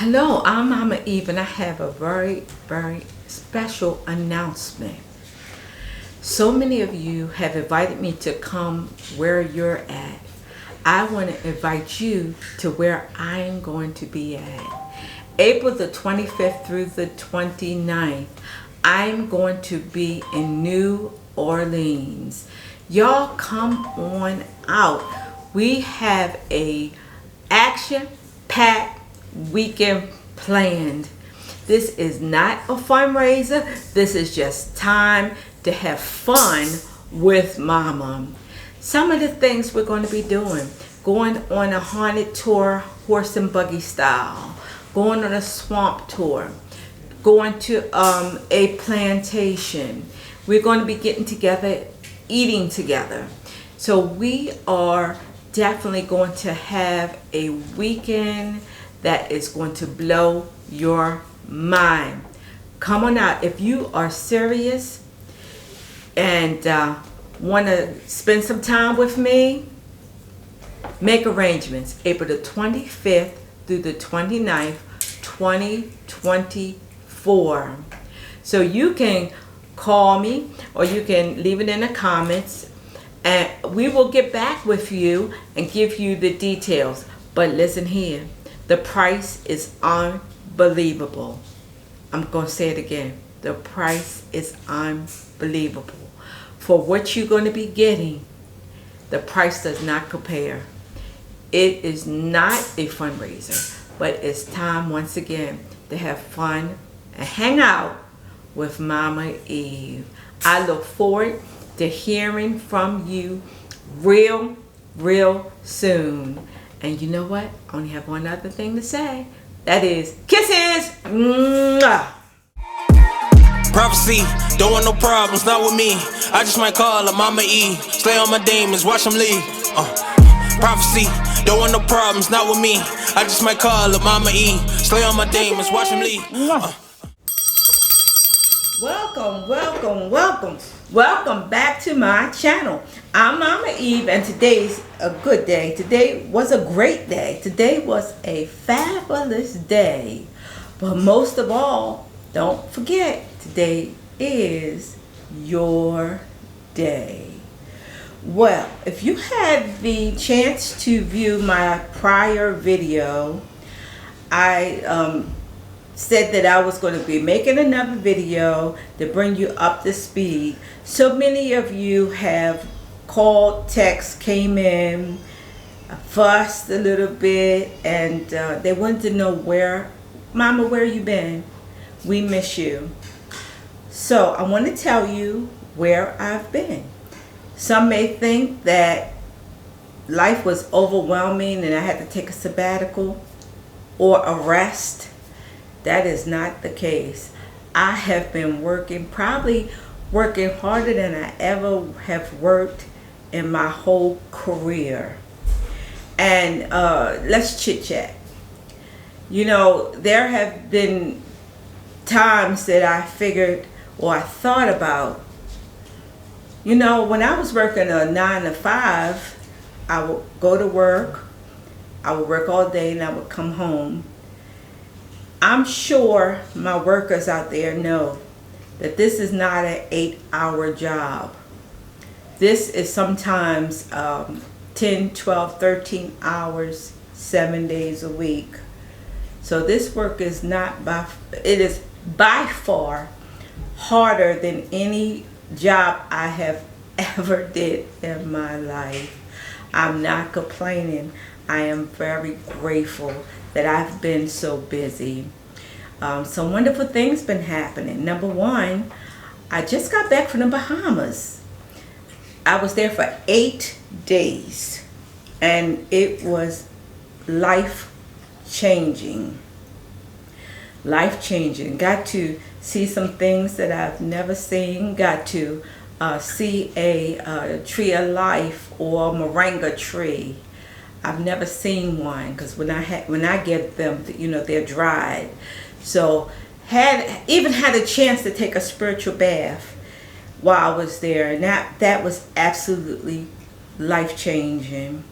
Hello, I'm Mama Eve, and I have a very special announcement. So many of you have invited me to come where you're at. I want to invite you to where I'm going to be at. April the 25th through the 29th, I'm going to be in New Orleans. Y'all come on out. We have a action-packed weekend planned. This is not a fundraiser. This is just time to have fun with Mama. Some of the things we're going to be doing: going on a haunted tour, horse and buggy style, going on a swamp tour, going to a plantation. We're going to be getting together, eating together. So we are definitely going to have a weekend that is going to blow your mind. Come on out. If you are serious and want to spend some time with me, make arrangements. April the 25th through the 29th, 2024. So you can call me or you can leave it in the comments, and we will get back with you and give you the details. But listen here. The price is unbelievable. I'm going to say it again. The price is unbelievable. For what you're going to be getting, the price does not compare. It is not a fundraiser, but it's time once again to have fun and hang out with Mama Eve. I look forward to hearing from you real soon. And you know what? I only have one other thing to say. That is kisses. Mwah. Prophecy, don't want no problems, not with me. I just might call her Mama E. Slay on my demons, watch them leave. Prophecy, don't want no problems, not with me. I just might call her Mama E. Slay on my demons, watch them leave. Welcome back to my channel. I'm Mama Eve, and today's a good day. Today was a great day. Today was a fabulous day. But most of all, don't forget, today is your day. Well, if you had the chance to view my prior video, I said that I was going to be making another video to bring you up to speed. So many of you have called, text, came in, fussed a little bit, and they wanted to know Mama, where you been? We miss you. So I want to tell you where I've been. Some may think that life was overwhelming and I had to take a sabbatical or a rest. That is not the case. I have been probably working harder than I ever have worked in my whole career. And let's chit chat. You know, there have been times that I figured or I thought about, you know, when I was working a 9 to 5, I would go to work, I would work all day, and I would come home. I'm sure my workers out there know that this is not an 8-hour job. This is sometimes 10, 12, 13 hours, 7 days a week. So this work is it is by far harder than any job I have ever did in my life. I'm not complaining. I am very grateful that I've been so busy. Some wonderful things been happening. Number one, I just got back from the Bahamas. I was there for 8 days, and it was life-changing. Life-changing. Got to see some things that I've never seen. Got to see a tree of life or a moringa tree. I've never seen one, because when I get them, you know, they're dried. So even had a chance to take a spiritual bath while I was there, and that was absolutely life-changing.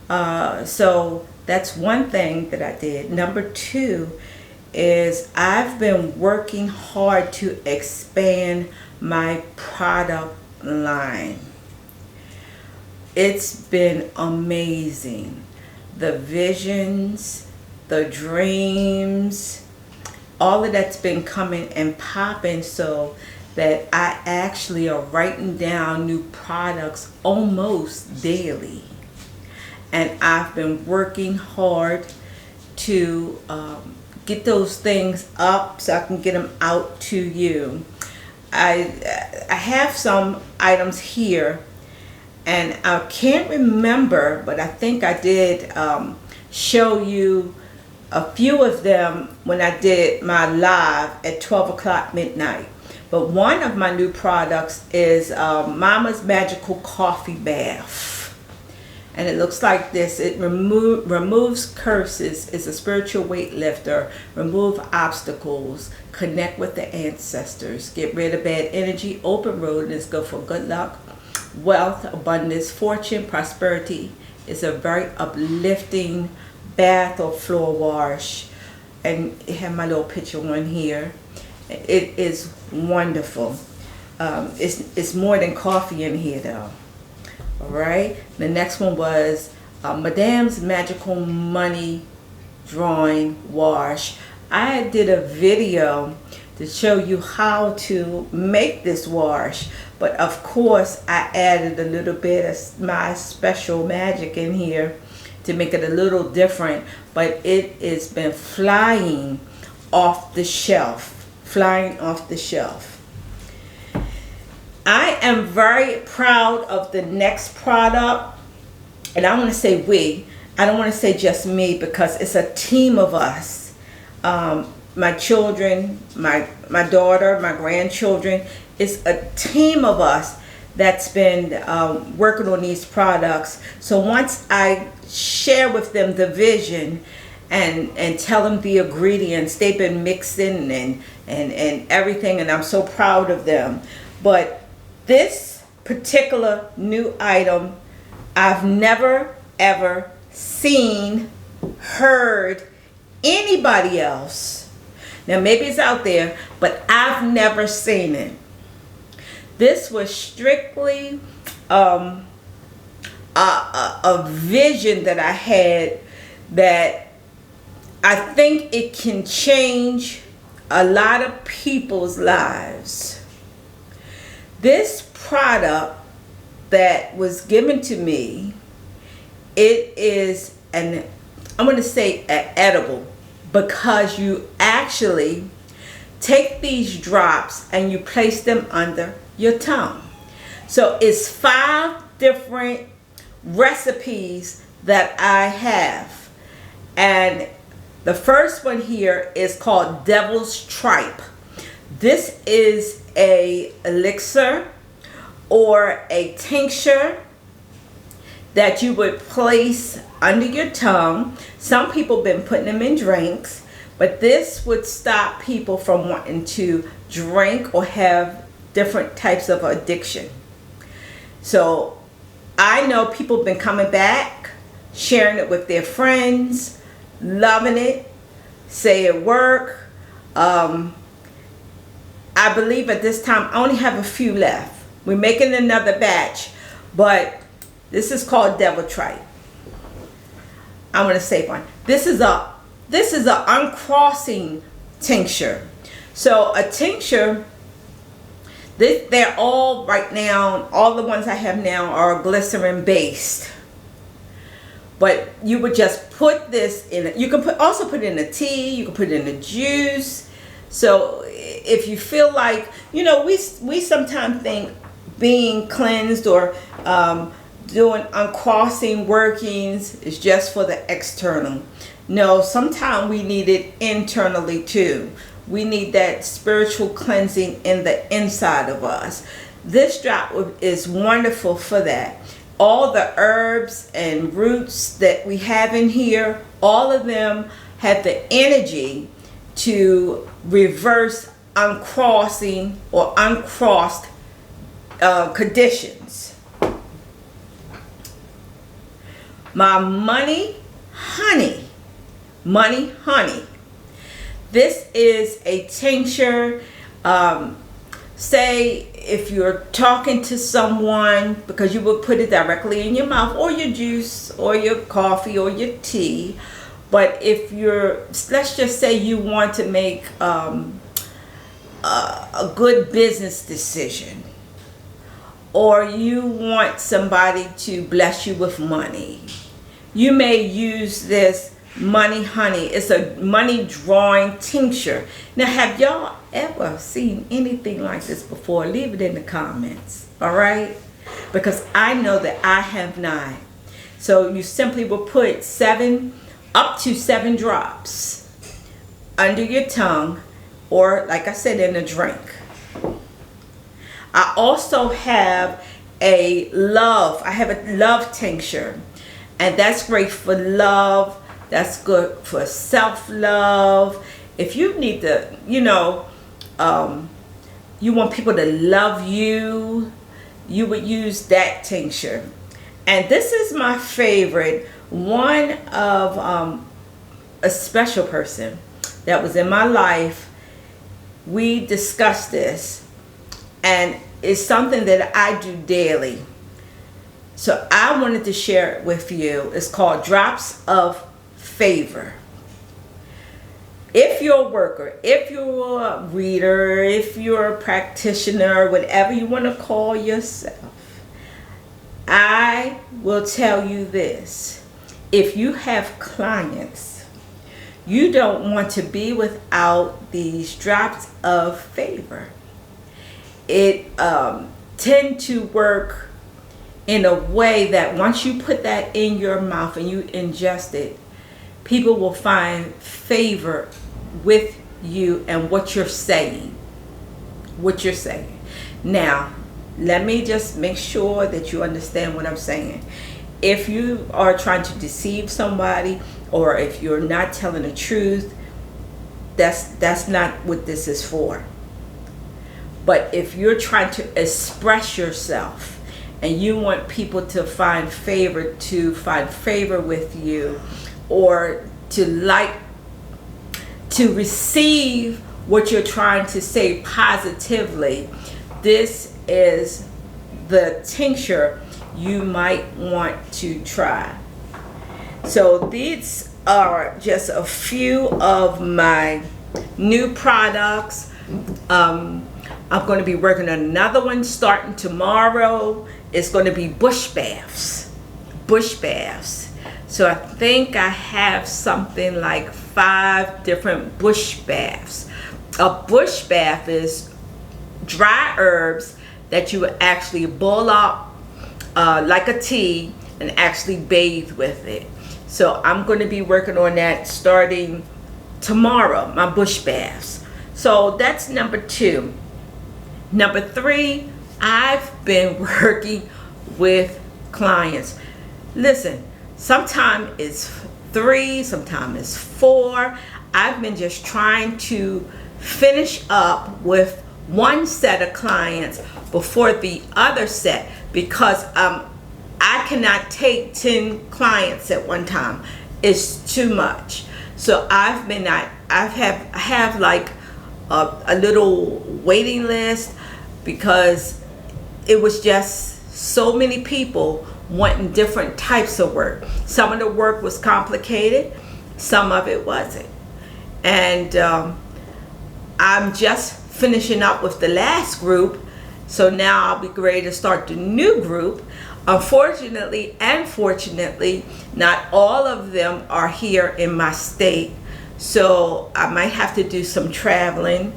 So That's one thing that I did. Number two is I've been working hard to expand my product line. It's been amazing. The visions, the dreams, all of that's been coming and popping, so that I actually are writing down new products almost daily. And I've been working hard to get those things up so I can get them out to you. I have some items here, and I can't remember, but I think I did show you a few of them when I did my live at 12 o'clock midnight. But one of my new products is Mama's Magical Coffee Bath. And it looks like this. It removes curses. It's a spiritual weight lifter. Remove obstacles. Connect with the ancestors. Get rid of bad energy. Open road, and it's good for good luck, wealth, abundance, fortune, prosperity. It's a very uplifting bath or floor wash. And it had my little picture on here. It is wonderful. It's more than coffee in here though. All right. The next one was Madame's Magical Money Drawing Wash. I did a video to show you how to make this wash, but of course I added a little bit of my special magic in here to make it a little different. But it has been flying off the shelf. I am very proud of the next product, and I want to say we. I don't want to say just me, because it's a team of us. My children, my daughter, my grandchildren. It's a team of us that's been working on these products. So once I share with them the vision and tell them the ingredients, they've been mixing and everything, and I'm so proud of them. But this particular new item, I've never ever seen, heard anybody else. Now maybe it's out there, but I've never seen it. This was strictly a vision that I had, that I think it can change a lot of people's lives. This product that was given to me, it is I'm going to say an edible, because you actually take these drops and you place them under your tongue. So it's 5 different recipes that I have, and the first one here is called Devil's Tripe. This is a elixir or a tincture that you would place under your tongue. Some people have been putting them in drinks, but this would stop people from wanting to drink or have different types of addiction. So I know people have been coming back, sharing it with their friends, loving it, say it work. I believe at this time I only have a few left. We're making another batch, but this is called Devil Tripe. I'm gonna say one. This is a uncrossing tincture. So a tincture, they're all right now, all the ones I have now are glycerin based. But you would just put this in. You can also put it in a tea. You can put it in a juice. So if you feel like, we sometimes think being cleansed or doing uncrossing workings is just for the external. No, sometimes we need it internally too. We need that spiritual cleansing in the inside of us. This drop is wonderful for that. All the herbs and roots that we have in here, all of them have the energy to reverse uncrossing or uncrossed conditions. My money honey. Money honey. This is a tincture. Say if you're talking to someone, because you would put it directly in your mouth, or your juice, or your coffee, or your tea. But if let's just say you want to make a good business decision, or you want somebody to bless you with money, you may use this money honey. It's a money drawing tincture. Now, have y'all ever seen anything like this before? Leave it in the comments, all right? Because I know that I have not. So you simply will put up to 7 drops under your tongue, or like I said, in a drink. I also have a love tincture, and that's great for love. That's good for self-love. If you need to, you want people to love you, you would use that tincture. And this is my favorite, one of a special person that was in my life. We discussed this, and it's something that I do daily. So I wanted to share it with you. It's called Drops of Favor. If you're a worker, if you're a reader, if you're a practitioner, whatever you want to call yourself, I will tell you this. If you have clients, you don't want to be without these drops of favor. It tend to work in a way that once you put that in your mouth and you ingest it, people will find favor with you and what you're saying. Now, let me just make sure that you understand what I'm saying. If you are trying to deceive somebody, or if you're not telling the truth, that's not what this is for. But if you're trying to express yourself and you want people to find favor with you, or to receive what you're trying to say positively, this is the tincture you might want to try. So these are just a few of my new products. I'm going to be working on another one starting tomorrow. It's going to be bush baths. So I think I have something like 5 different bush baths. A bush bath is dry herbs that you would actually boil up like a tea and actually bathe with it. So I'm going to be working on that starting tomorrow, my bush baths. So that's number 2. Number 3, I've been working with clients. Listen, sometimes it's 3, sometimes it's 4. I've been just trying to finish up with one set of clients before the other set, because I cannot take 10 clients at one time. It's too much. So I have like a little waiting list, because it was just so many people wanting different types of work. Some of the work was complicated, some of it wasn't. And I'm just finishing up with the last group, so now I'll be ready to start the new group. Unfortunately and fortunately, not all of them are here in my state, so I might have to do some traveling.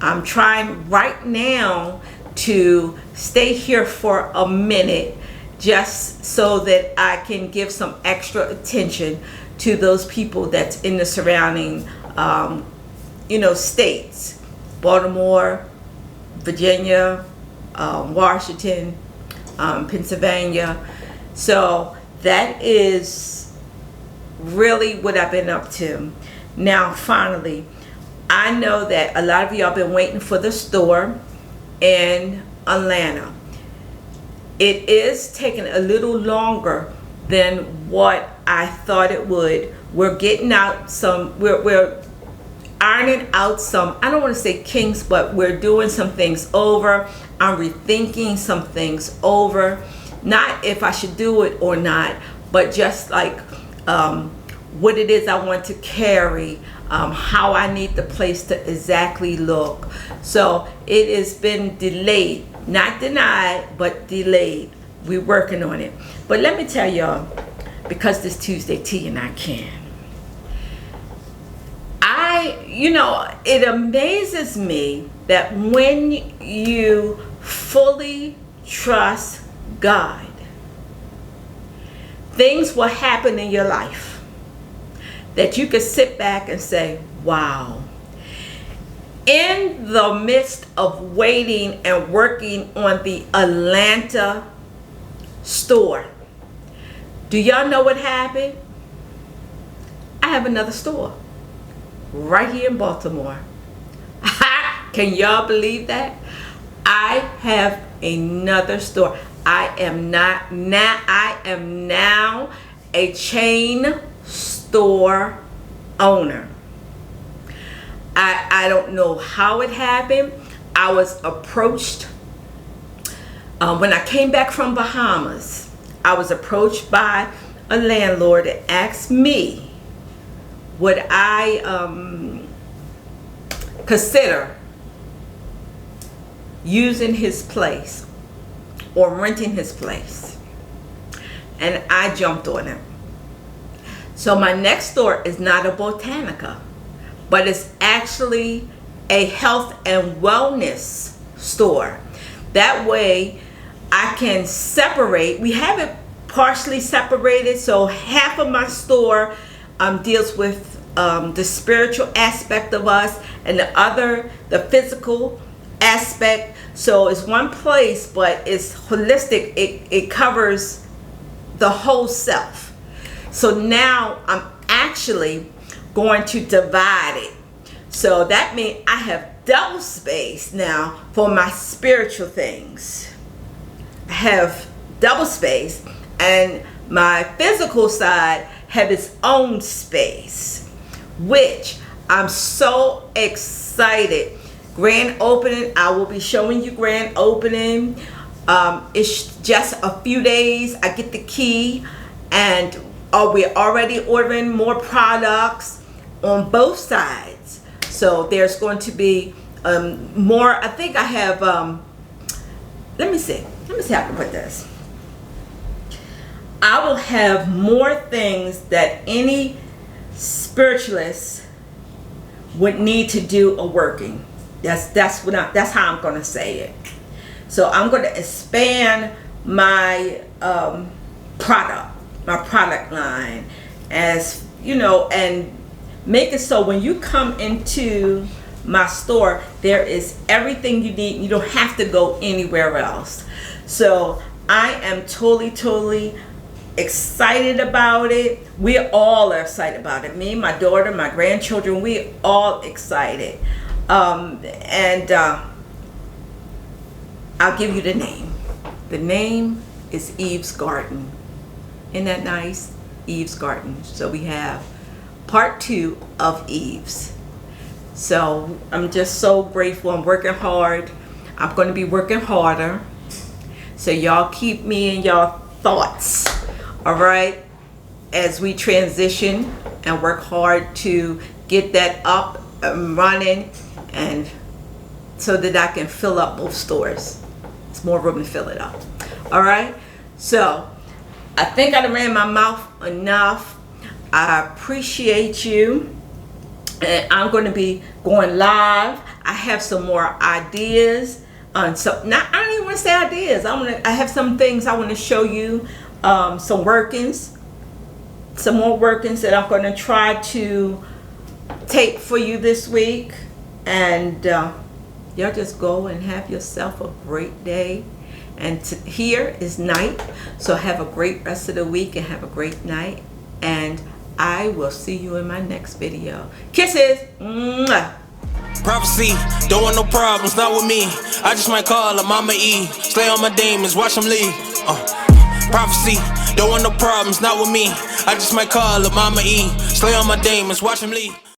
I'm trying right now to stay here for a minute, just so that I can give some extra attention to those people that's in the surrounding states: Baltimore, Virginia, Washington, Pennsylvania. So that is really what I've been up to. Now, finally, I know that a lot of y'all been waiting for the store in Atlanta. It is taking a little longer, than what I thought it would. We're getting out some, we're ironing out some, I don't want to say kinks, but we're doing some things over. I'm rethinking some things over. Not if I should do it or not, but just like what it is I want to carry, how I need the place to exactly look. So it has been delayed, not denied, but delayed. We're working on it. But let me tell y'all, because this Tuesday tea and I can. It amazes me that when you fully trust God, things will happen in your life that you can sit back and say, wow. In the midst of waiting and working on the Atlanta store, do y'all know what happened? I have another store right here in Baltimore. Can y'all believe that? I have another store. I am now a chain store owner. I don't know how it happened. I was approached when I came back from Bahamas. I was approached by a landlord that asked me, would I consider using his place or renting his place? And I jumped on him. So my next store is not a Botanica, but it's actually a health and wellness store. That way I can separate. We have it partially separated, so half of my store deals with the spiritual aspect of us, and the other, the physical aspect. So it's one place, but it's holistic. It covers the whole self. So now I'm actually going to divide it. So that means I have double space now for my spiritual things. I have double space, and my physical side have its own space, which I'm so excited. Grand opening, I will be showing you grand opening. It's just a few days. I get the key, and we're already ordering more products on both sides. So there's going to be more. I think I have, let me see how I can put this. I will have more things that any spiritualist would need to do a working. That's how I'm going to say it. So I'm going to expand my product line, as you know, and make it so when you come into my store, there is everything you need. You don't have to go anywhere else. So I am totally excited about it. We all are excited about it. Me, my daughter, my grandchildren, we all excited. And I'll give you the name. The name is Eve's Garden. Isn't that nice? Eve's Garden. So we have part 2 of Eve's. So I'm just so grateful. I'm working hard. I'm going to be working harder. So y'all keep me in y'all thoughts. All right, as we transition and work hard to get that up and running, and so that I can fill up both stores. It's more room to fill it up. All right, so I think I ran my mouth enough. I appreciate you, and I'm going to be going live. I have some more ideas on some. I don't even want to say ideas. I have some things I want to show you. Some workings, some more workings that I'm going to try to take for you this week, and y'all just go and have yourself a great day. And here is night, so have a great rest of the week and have a great night, and I will see you in my next video. Kisses. Mwah. Prophecy, don't want no problems, not with me. I just might call her Mama E. Slay on my demons, watch them leave. Prophecy, Don't want no problems, not with me. I just might call her Mama E. Slay on my demons, watch him leave.